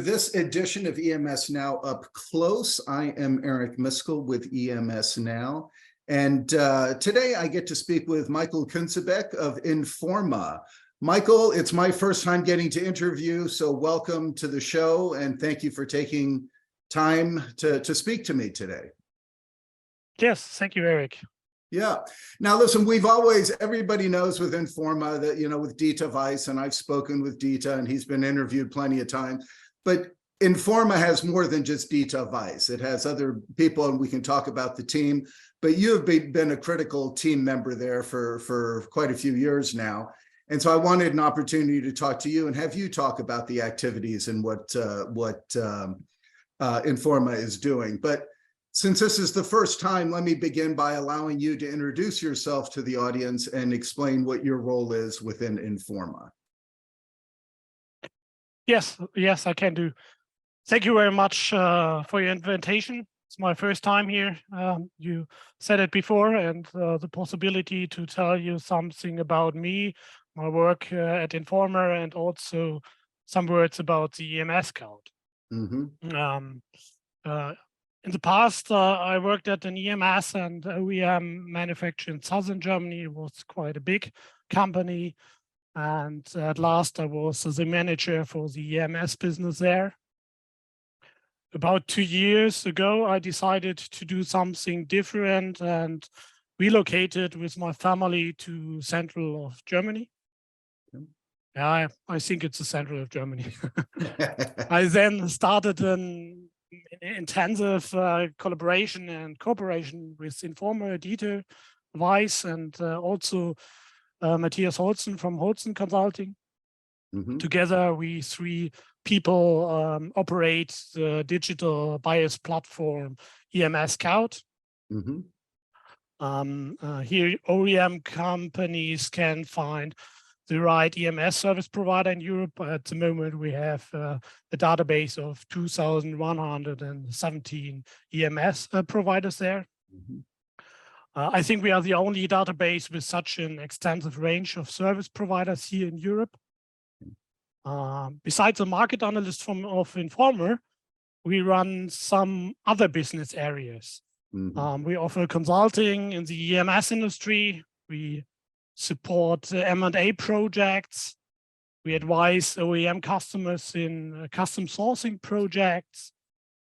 this edition of EMS Now Up Close. I am Eric Miskell with EMS Now. And today I get to speak with Michael Künsebeck of in4ma. Michael, it's my first time getting to interview, so welcome to the show and thank you for taking time to speak to me today. Yes, thank you, Eric. Yeah. Now, listen, everybody knows with in4ma that, with Dieter Weiss, and I've spoken with Dieter and he's been interviewed plenty of times, but in4ma has more than just Dieter Weiss. It has other people and we can talk about the team, but you have been a critical team member there for quite a few years now. And so I wanted an opportunity to talk to you and have you talk about the activities and what in4ma is doing. But since this is the first time, let me begin by allowing you to introduce yourself to the audience and explain what your role is within in4ma. Yes, I can do. Thank you very much for your invitation. It's my first time here. You said it before, and the possibility to tell you something about me, my work at in4ma, and also some words about the EMS cloud. Mm-hmm. In the past, I worked at an EMS and OEM manufacturer in southern Germany. It was quite a big company. And at last, I was the manager for the EMS business there. About 2 years ago, I decided to do something different and relocated with my family to central of Germany. Yeah, I think it's the central of Germany. I then started an intensive collaboration and cooperation with in4ma, Dieter Weiss, and also Matthias Holzen from Holzen Consulting. Mm-hmm. Together, we three people operate the digital bias platform EMS Cloud. Mm-hmm. Here, OEM companies can find the right EMS service provider in Europe. At the moment, we have a database of 2,117 EMS providers there. Mm-hmm. I think we are the only database with such an extensive range of service providers here in Europe. Besides the market analyst of in4ma, we run some other business areas. Mm-hmm. We offer consulting in the EMS industry. We support M&A projects. We advise OEM customers in custom sourcing projects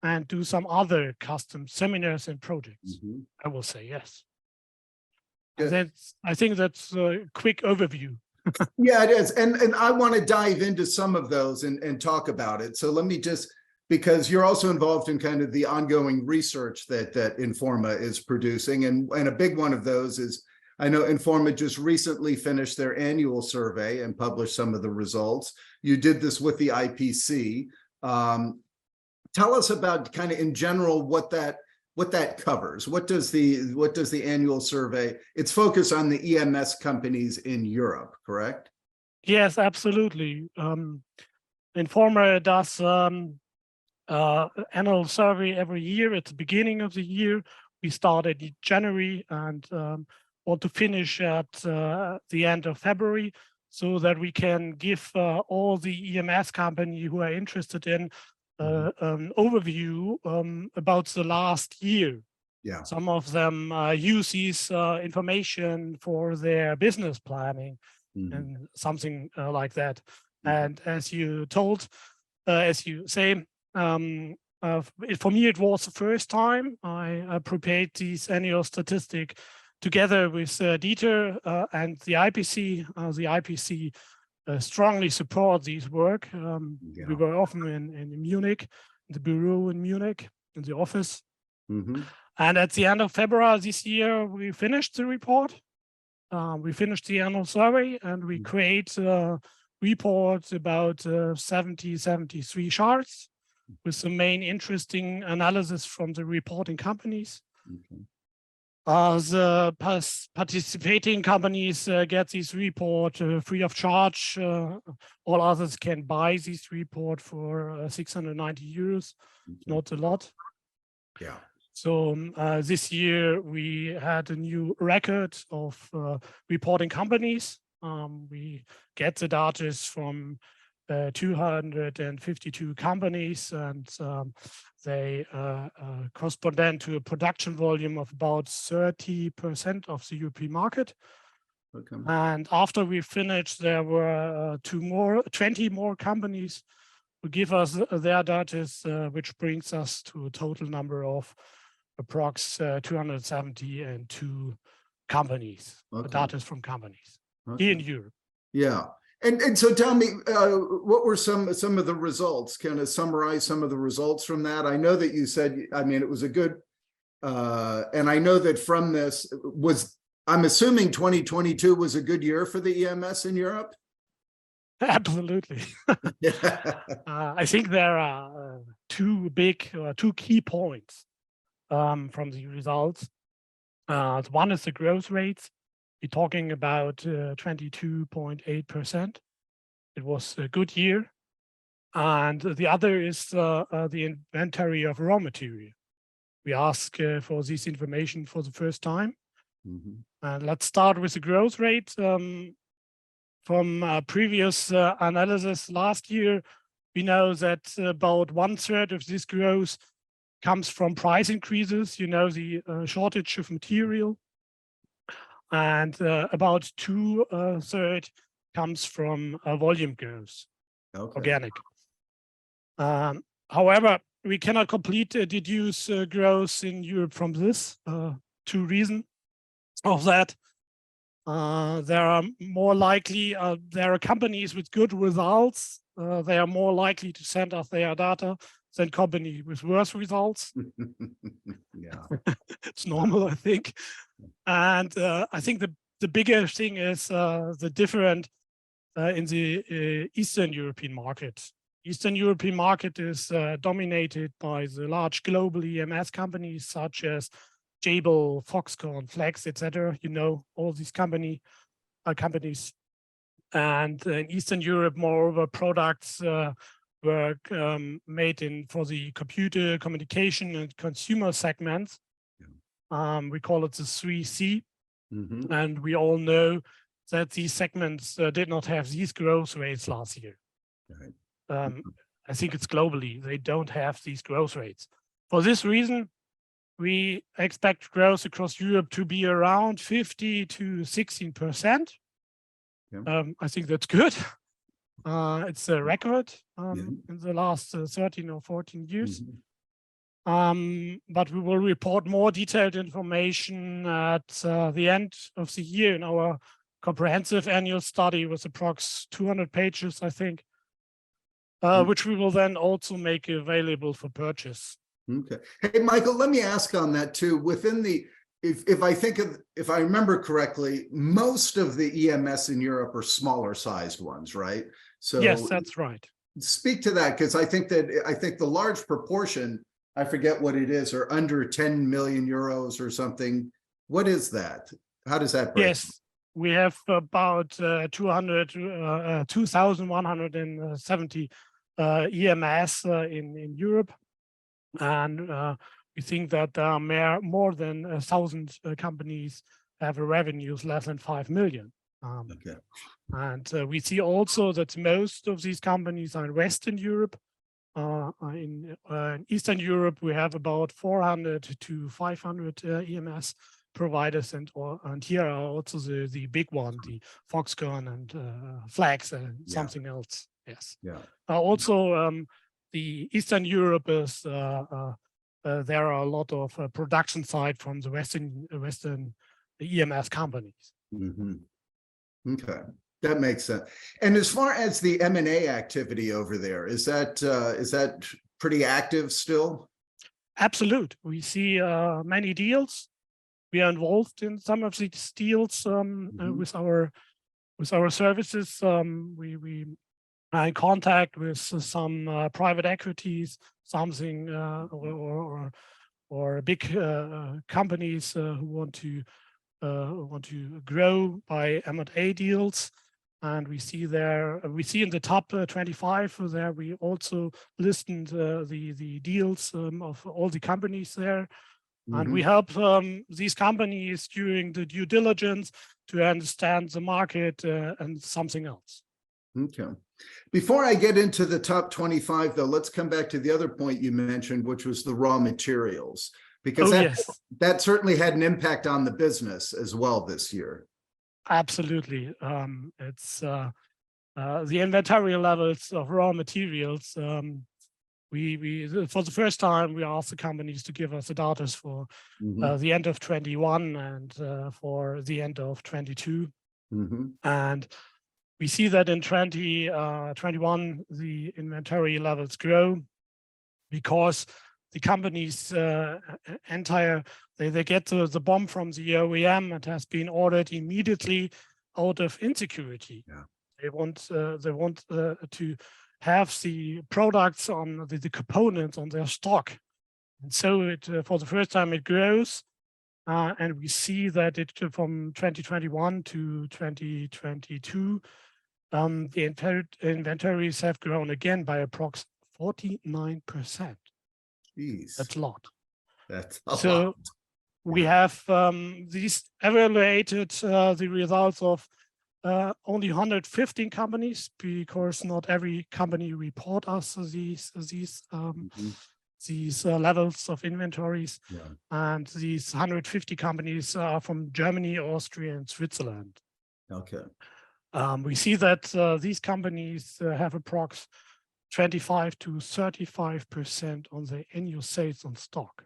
and do some other custom seminars and projects. Mm-hmm. I will say yes. I Good. think that's a quick overview. Yeah, it is. And I want to dive into some of those and talk about it. So let me just, because you're also involved in kind of the ongoing research that in4ma is producing. And a big one of those is, I know in4ma just recently finished their annual survey and published some of the results. You did this with the IPC. Tell us about kind of in general what that covers. What does the annual survey? It's focused on the EMS companies in Europe, correct? Yes, absolutely. in4ma does annual survey every year at the beginning of the year. We started in January and want to finish at the end of February, so that we can give all the EMS company who are interested in an overview about the last year. Yeah. Some of them use this information for their business planning and something like that. And as you say, for me, it was the first time I prepared this annual statistic together with Dieter and the IPC. The IPC strongly support this work. We were often in Munich, in the bureau in Munich, in the office. Mm-hmm. And at the end of February this year, we finished the report. We finished the annual survey and we create a report about 73 charts with the main interesting analysis from the reporting companies. Okay. The participating companies get this report free of charge. All others can buy this report for 690 euros, not a lot. Yeah. So this year we had a new record of reporting companies. We get the data from 252 companies, and they correspond to a production volume of about 30% of the European market. Okay. And after we finished, there were 20 more companies who give us their data, which brings us to a total number of approx 272 companies, Okay. data from companies Okay. here in Europe. Yeah. And so tell me, what were some of the results? Kind of summarize some of the results from that. I know that you said, I mean, it was a good, and I know that from this I'm assuming 2022 was a good year for the EMS in Europe? Absolutely. I think there are two key points from the results. One is the growth rates. We're talking about 22.8%. It was a good year. And the other is the inventory of raw material. We ask for this information for the first time. Mm-hmm. And let's start with the growth rate. From previous analysis last year, we know that about 1/3 of this growth comes from price increases, the shortage of material. And about 2/3 comes from volume growth, Okay. organic. However, we cannot completely deduce growth in Europe from this. Two reasons of that. There are more likely, there are companies with good results. They are more likely to send us their data than companies with worse results. Yeah. It's normal, I think. And I think the bigger thing is the difference in the Eastern European market. Eastern European market is dominated by the large global EMS companies such as Jabil, Foxconn, Flex, etc. All these companies. And in Eastern Europe, moreover, products were made for the computer, communication, and consumer segments. We call it the 3C. Mm-hmm. And we all know that these segments did not have these growth rates last year. Right. I think it's globally, they don't have these growth rates. For this reason, we expect growth across Europe to be around 50 to 16%. Yeah. I think that's good. It's a record Yeah. in the last 13 or 14 years. Mm-hmm. But we will report more detailed information at the end of the year in our comprehensive annual study with approx 200 pages, I think, which we will then also make available for purchase. Okay. Hey, Michael, let me ask on that too. Within if I remember correctly, most of the EMS in Europe are smaller sized ones, right? So yes, that's right. Speak to that, because I think the large proportion, I forget what it is, are under 10 million euros or something. What is that? How does that break? Yes, we have about 2,170 EMS in Europe. And we think that there are more than 1,000 companies have revenues less than 5 million. Okay. And we see also that most of these companies are in Western Europe. In Eastern Europe, we have about 400 to 500 EMS providers, and here are also the big one, the Foxconn and Flex and something else. Yes. Yeah. Also, the Eastern Europe is there are a lot of production side from the Western EMS companies. Mm-hmm. Okay, that makes sense. And as far as the M&A activity over there, is that pretty active still? Absolute. We see many deals. We are involved in some of these deals with our services. We are in contact with some private equities, something or big companies who want to grow by M&A deals. And we see in the top 25 there, we also listed the deals of all the companies there. And we help these companies during the due diligence to understand the market and something else. Okay. Before I get into the top 25, though, let's come back to the other point you mentioned, which was the raw materials, because Yes, that certainly had an impact on the business as well this year. absolutely. It's the inventory levels of raw materials. We for the first time we asked the companies to give us the data for the end of 21 and for the end of 22, and we see that in 2021 the inventory levels grow because the companies they get the bomb from the OEM and has been ordered immediately out of insecurity. Yeah. They want to have the products on the components on their stock, and so it for the first time it grows, and we see that it from 2021 to 2022, the inventories have grown again by approximately 49%. Jeez, That's a lot. that's a So lot. we have these evaluated the results of only 115 companies, because not every company report us these levels of inventories. Yeah. And these 150 companies are from Germany, Austria, and Switzerland. Okay. We see that these companies have approx 25 to 35% on their annual sales on stock.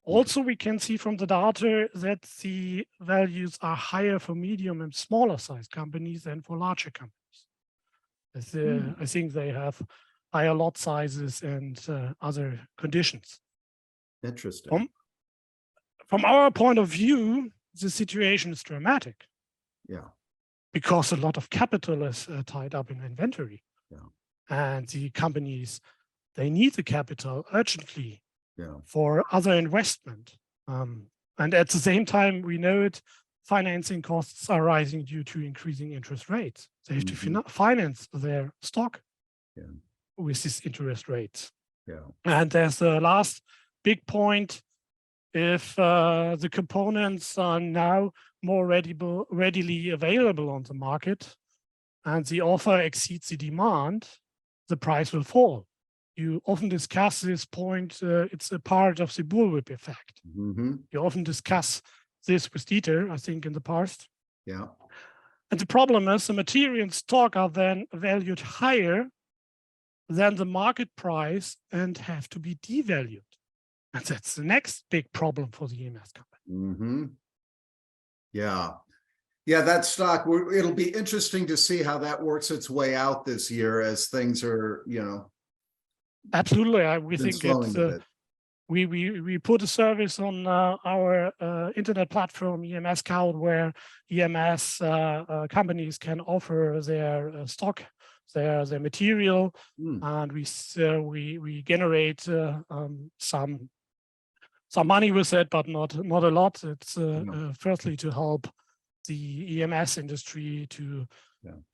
Also, we can see from the data that the values are higher for medium and smaller sized companies than for larger companies. I think they have higher lot sizes and other conditions. Interesting. From our point of view, the situation is dramatic. Yeah. Because a lot of capital is tied up in inventory. Yeah. And the companies, they need the capital urgently. Yeah. For other investment. And at the same time, we know it, financing costs are rising due to increasing interest rates. They have to finance their stock with these interest rates. Yeah. And there's the last big point. If the components are now more readily available on the market and the offer exceeds the demand, the price will fall. You often discuss this point, it's a part of the bullwhip effect. You often discuss this with Dieter, I think, in the past. Yeah. And the problem is the material in stock are then valued higher than the market price and have to be devalued. And that's the next big problem for the EMS company. Yeah. Yeah, that stock, it'll be interesting to see how that works its way out this year as things are, Absolutely, we think it's we put a service on our internet platform EMS Scout, where EMS companies can offer their stock, their material, and we generate some money with it, but not a lot. It's firstly to help the EMS industry to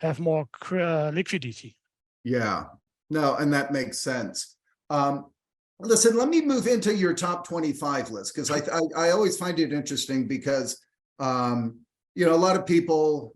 have more liquidity. Yeah. No, and that makes sense. Listen, let me move into your top 25 list, because I always find it interesting because, a lot of people,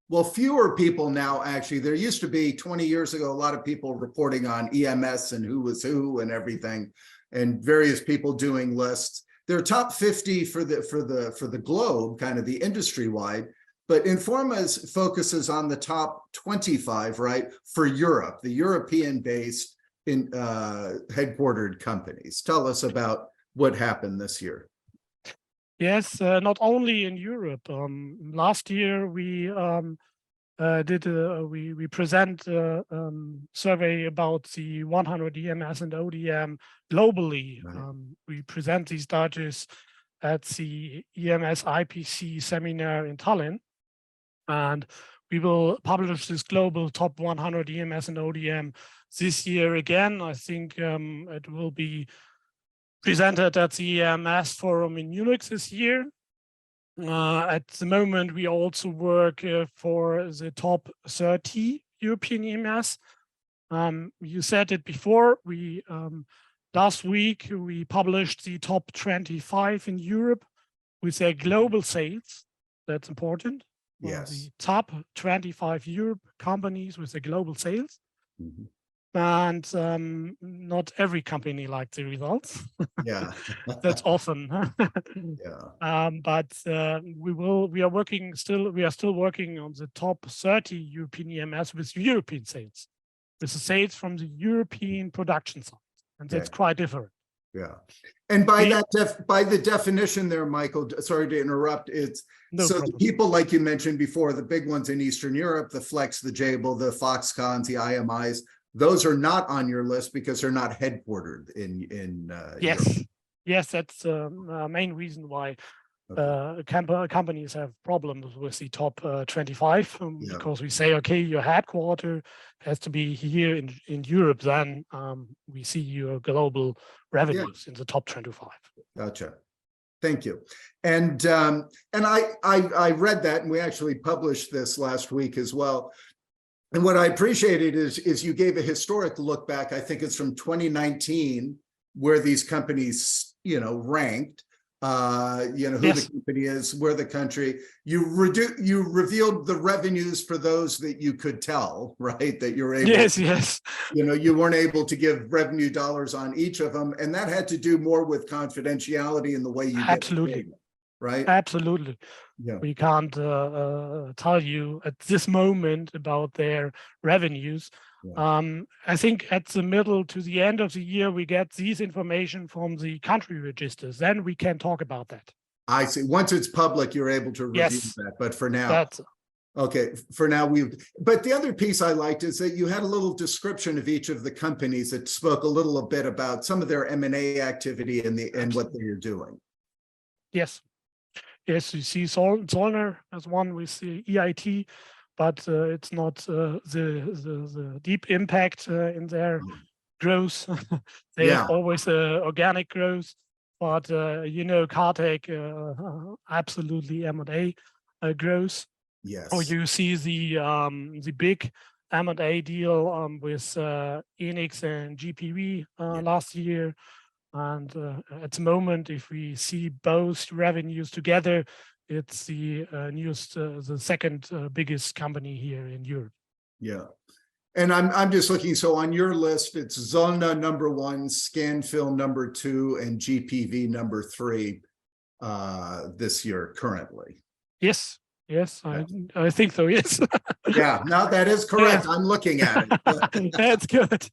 well, fewer people now, actually. There used to be 20 years ago, a lot of people reporting on EMS and who was who and everything, and various people doing lists. They're top 50 for the globe, kind of the industry wide. But in4ma's focuses on the top 25, right, for Europe, the European-based headquartered companies. Tell us about what happened this year. Yes, not only in Europe. Last year we we present a survey about the 100 EMS and ODM globally. Right. We present these data at the EMS IPC seminar in Tallinn. And we will publish this global top 100 EMS and ODM this year again. I think it will be presented at the EMS forum in Munich this year. At the moment, we also work for the top 30 European EMS. You said it before. We last week we published the top 25 in Europe with their global sales. That's important. Yes. the top 25 Europe companies with the global sales. Mhm. And not every company likes the results. Yeah. That's often. Yeah. But we are still working on the top 30 European EMS with European sales, with the sales from the European production side, and that's Okay. quite different. Yeah. And by We- that by the definition there, Michael, sorry to interrupt, it's No so problem. the people like you mentioned before, the big ones in Eastern Europe, the Flex, the Jabil, the Foxcons, the IMIs, those are not on your list because they're not headquartered in Europe. Yes, yes, that's the main reason why Okay. companies have problems with the top 25, Yeah. because we say, okay, your headquarter has to be here in Europe, then we see your global revenues in the top 25. Gotcha. Thank you. And I read that, and we actually published this last week as well. And what I appreciated is you gave a historic look back. I think it's from 2019 where these companies, ranked, who Yes. the company is, where the country. You revealed the revenues for those that you could tell, right? That you're able. Yes. You weren't able to give revenue dollars on each of them, and that had to do more with confidentiality in the way you Absolutely. get paid, right? Absolutely. Yeah. We can't tell you at this moment about their revenues. Yeah. I think at the middle to the end of the year, we get these information from the country registers. Then we can talk about that. I see. Once it's public, you're able to review Yes, that. But for now, that's okay, for now but the other piece I liked is that you had a little description of each of the companies that spoke a little bit about some of their M&A activity and what they're doing. yes. Yes, you see Zollner as one with the EIT, but it's not the deep impact in their growth. They have always organic growth, but Cartec absolutely M&A growth. Yes. Or you see the big M&A deal with Enix and GPV last year. And at the moment, if we see both revenues together, it's the second biggest company here in Europe. Yeah. And I'm just looking, so on your list, it's Zollner #1, Scanfil #2, and GPV #3 this year currently. Yes, I think so, yes. Yeah, no, that is correct. Yeah. I'm looking at it. That's good.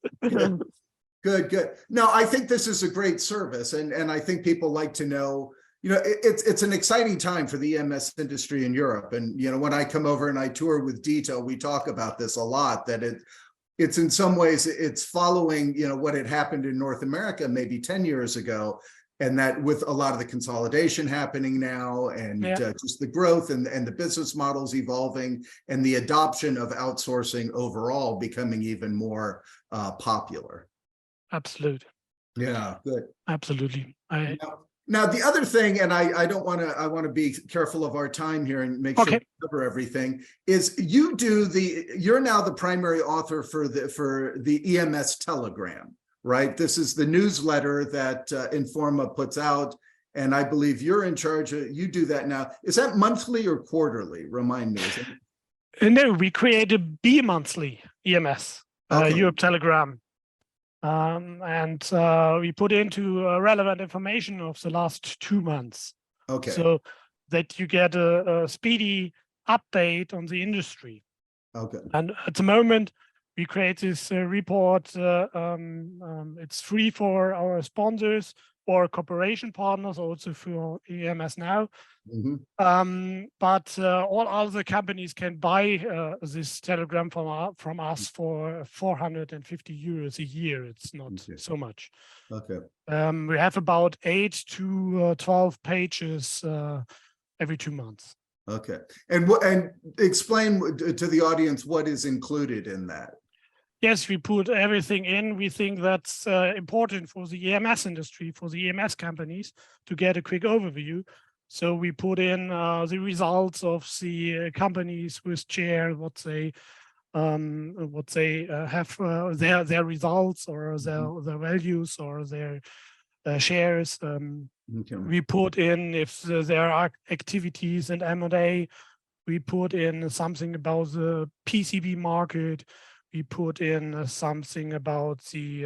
Good. No, I think this is a great service, and I think people like to know, it's an exciting time for the EMS industry in Europe. And, when I come over and I tour with Dito, we talk about this a lot, that it's in some ways, it's following, what had happened in North America maybe 10 years ago, and that with a lot of the consolidation happening now, and just the growth and the business models evolving, and the adoption of outsourcing overall becoming even more popular. Absolutely. Yeah, good. Absolutely. Now the other thing, and I want to be careful of our time here and make sure we cover everything, is you're now the primary author for the EMS Telegram, right? This is the newsletter that in4ma puts out, and I believe you're in charge you do that now. Is that monthly or quarterly? Remind me. No, we created bi-monthly EMS, Europe Telegram. And we put into relevant information of the last 2 months. Okay. So that you get a speedy update on the industry. Okay. And at the moment, we create this report. It's free for our sponsors or cooperation partners, also for EMS Now. Mm-hmm. But all other companies can buy this telegram from us for 450 euros a year. It's not so much. Okay. We have about 8 to 12 pages every 2 months. Okay. And explain to the audience what is included in that. Yes, we put everything in. We think that's important for the EMS industry, for the EMS companies, to get a quick overview. So we put in the results of the companies with share, what they have their results or their values or their shares. Okay. We put in if there are activities in M&A, We put in something about the PCB market. We put in something about the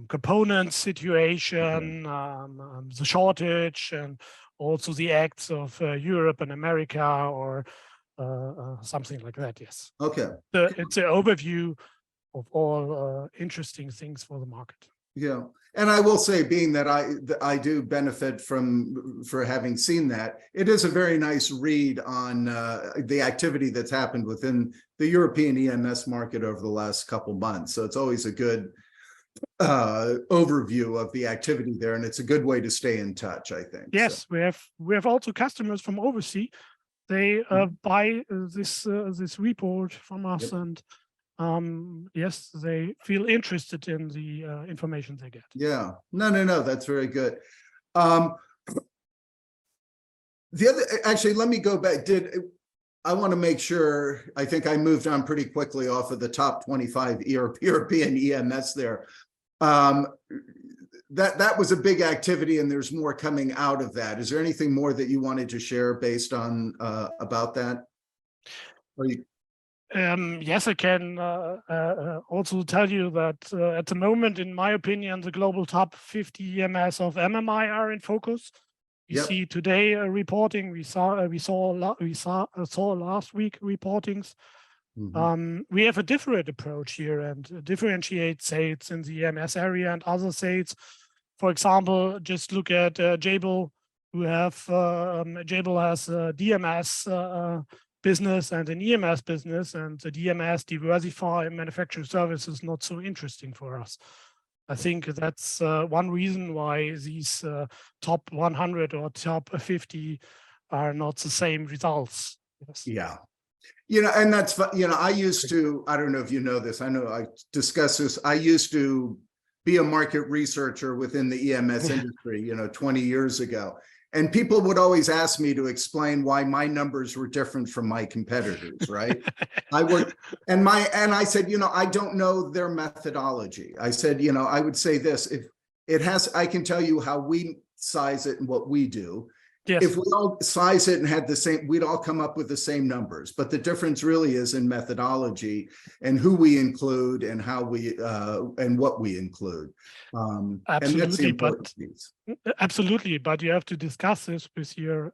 component situation, the shortage, and also the acts of Europe and America, or something like that. Yes. Okay. It's an overview of all interesting things for the market. Yeah, and I will say, being that I do benefit for having seen that, it is a very nice read on the activity that's happened within the European EMS market over the last couple months. So it's always a good overview of the activity there, and it's a good way to stay in touch, I think. Yes, so. we have also customers from overseas. They buy this report from us, and yes, they feel interested in the information they get. Yeah, no, that's very good. The other, actually, let me go back. I want to make sure, I think I moved on pretty quickly off of the top 25 European EMS there. That was a big activity, and there's more coming out of that. Is there anything more that you wanted to share based on about that? Yes, I can also tell you that at the moment, in my opinion, the global top 50 EMS of MMI are in focus. We see today reporting. We saw last week reportings. We have a different approach here and differentiate sales in the EMS area and other sales. For example, just look at Jabil, who have Jabil has a DMS business and an EMS business, and the DMS diversify manufacturing service is not so interesting for us. I think that's one reason why these top 100 or top 50 are not the same results. Yes. Yeah. And that's, I used to, I don't know if you know this, I know I discussed this, I used to be a market researcher within the EMS industry, 20 years ago. And people would always ask me to explain why my numbers were different from my competitors, right? And I said, I don't know their methodology. I said, I would say this, if it has, I can tell you how we size it and what we do. Yes. If we all size it and had the same, we'd all come up with the same numbers. But the difference really is in methodology and who we include and how we and what we include. Absolutely, absolutely. But you have to discuss this with your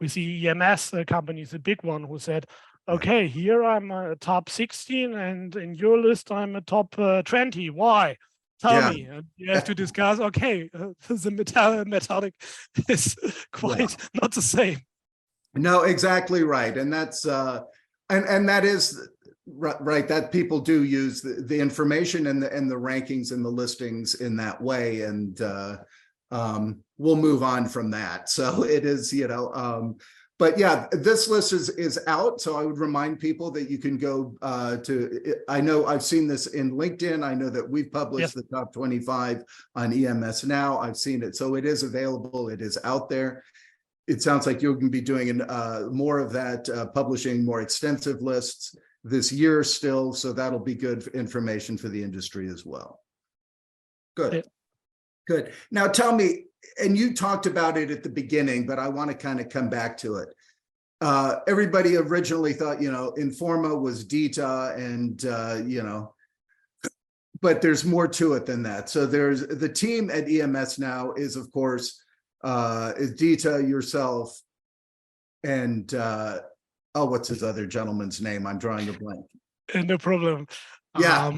with the EMS companies. A big one who said, "Okay, here I'm a top 16, and in your list I'm a top 20. Why? Tell me." And you have to discuss, okay, the metallic is quite not the same. No, exactly right. And that's and that is right, that people do use the information and the rankings and the listings in that way. And we'll move on from that. So it is, but yeah, this list is out. So I would remind people that you can go to, I know I've seen this in LinkedIn. I know that we've published the top 25 on EMS Now. I've seen it. So it is available. It is out there. It sounds like you're going to be doing more of that, publishing more extensive lists this year still. So that'll be good information for the industry as well. Good. Good. Now tell me, and you talked about it at the beginning, but I want to kind of come back to it. Everybody originally thought, in4ma was DITA and, but there's more to it than that. So there's the team at EMS Now is, of course, is DITA, yourself, and what's his other gentleman's name? I'm drawing a blank. No problem. Yeah,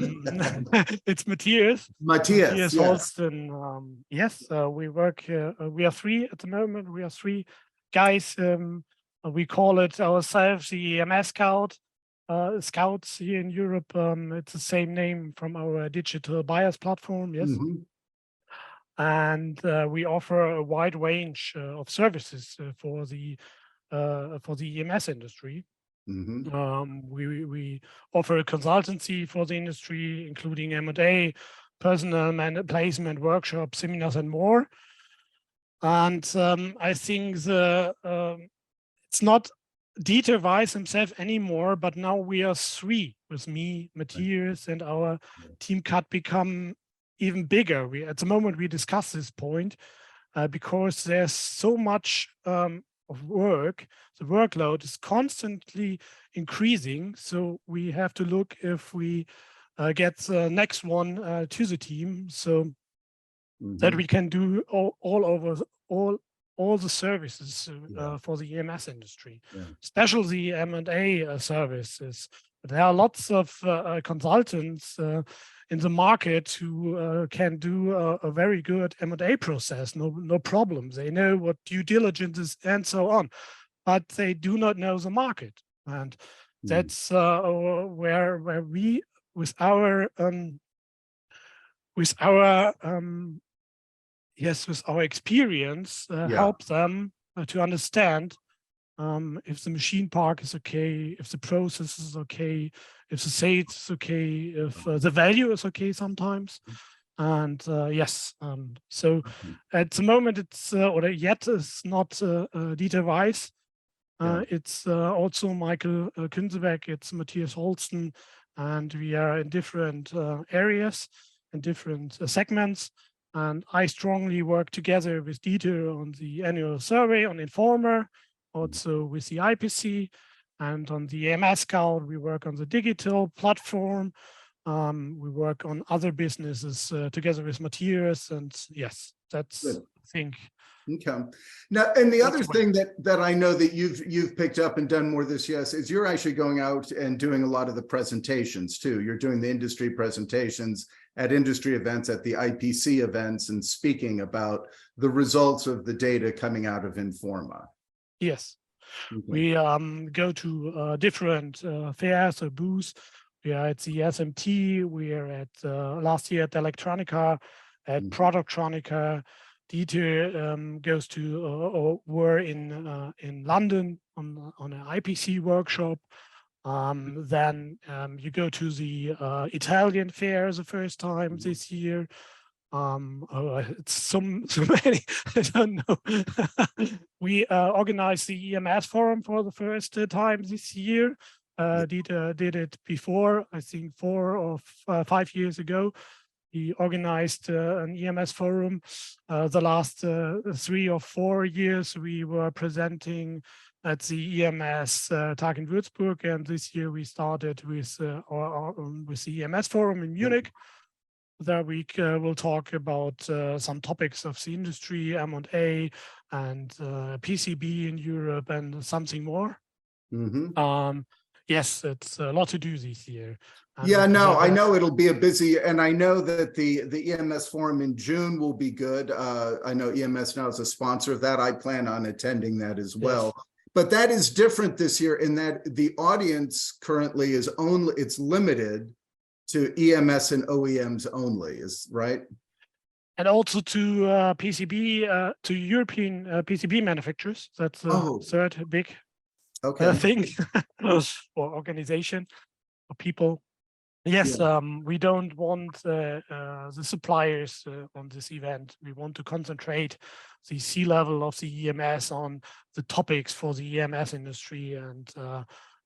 it's Matthias. Matthias Holsten. Yes, we work. We are three at the moment. We are three guys. We call it ourselves the EMS Scouts here in Europe. It's the same name from our digital buyers platform. Yes, and we offer a wide range of services for the EMS industry. We offer a consultancy for the industry, including M&A, personnel placement, workshops, seminars, and more. And I think it's not Dieter Weiss himself anymore, but now we are three with me, Matthias, and our team cut become even bigger. At the moment we discuss this point because there's so much work, the workload is constantly increasing. So we have to look if we get the next one to the team, so that we can do all the services for the EMS industry, especially the M&A services. There are lots of consultants in the market who can do a very good M&A process, no problem. They know what due diligence is and so on, but they do not know the market. And that's where we, with our experience, help them to understand if the machine park is okay, if the process is okay, if the sales is okay, if the value is okay sometimes. And so at the moment it's or yet it's not Dieter Weiss. It's also Michael Künsebeck, it's Matthias Holsten, and we are in different areas and different segments. And I strongly work together with Dieter on the annual survey on in4ma, also with the IPC, and on the EMS Scout, we work on the digital platform. We work on other businesses together with Matthias, and yes, that's good. I think. Okay. Now, and the other thing that I know that you've picked up and done more this year is you're actually going out and doing a lot of the presentations too. You're doing the industry presentations at industry events, at the IPC events, and speaking about the results of the data coming out of in4ma. Yes. We go to different fairs or booths. We are at the SMT. We are at last year at Electronica, at Productronica. Dieter goes to or were in London on an IPC workshop. Then you go to the Italian fair the first time this year. It's so many, I don't know. We organized the EMS forum for the first time this year. Dieter did it before, I think 4 or 5 years ago. He organized an EMS forum. The last 3 or 4 years, we were presenting at the EMS Tag in Würzburg, and this year we started with the EMS forum in Munich. That week we'll talk about some topics of the industry, M&A, and PCB in Europe, and something more. Yes, it's a lot to do this year. I know it'll be a busy, and I know that the EMS forum in June will be good. I know EMS now is a sponsor of that. I plan on attending that as well. Yes. But that is different this year in that the audience currently is it's limited to EMS and OEMs only, is right? And also to PCB, to European PCB manufacturers. That's the third big thing or organization or people. Yes, we don't want the suppliers on this event. We want to concentrate the C-level of the EMS on the topics for the EMS industry, and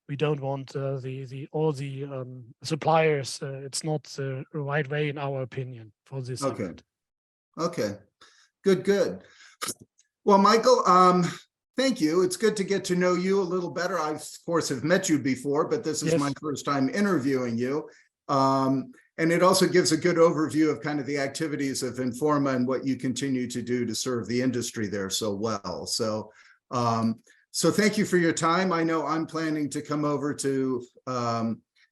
we don't want all the suppliers. It's not the right way, in our opinion, for this event. Okay, good. Well, Michael, thank you. It's good to get to know you a little better. I, of course, have met you before, but this is my first time interviewing you. And it also gives a good overview of kind of the activities of in4ma and what you continue to do to serve the industry there so well. So, so thank you for your time. I know I'm planning to come over to,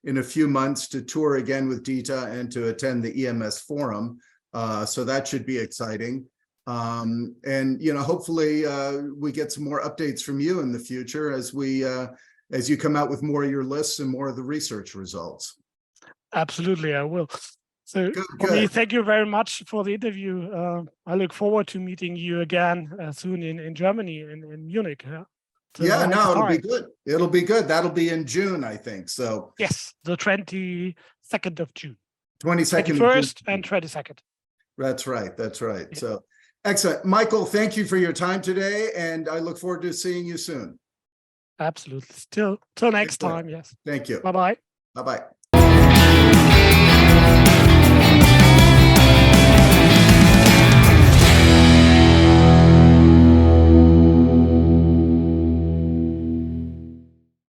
in a few months, to tour again with Dieter and to attend the EMS forum. So that should be exciting. And, you know, hopefully we get some more updates from you in the future as you come out with more of your lists and more of the research results. Absolutely, I will. So for me, thank you very much for the interview. I look forward to meeting you again soon in Germany, in Munich. It'll be good. It'll be good. That'll be in June, I think. So yes, the 22nd of June. 22nd. 21st and 22nd. That's right. Yeah. So excellent. Michael, thank you for your time today, and I look forward to seeing you soon. Absolutely. Till next time. Yes. Thank you. Bye-bye. Bye-bye.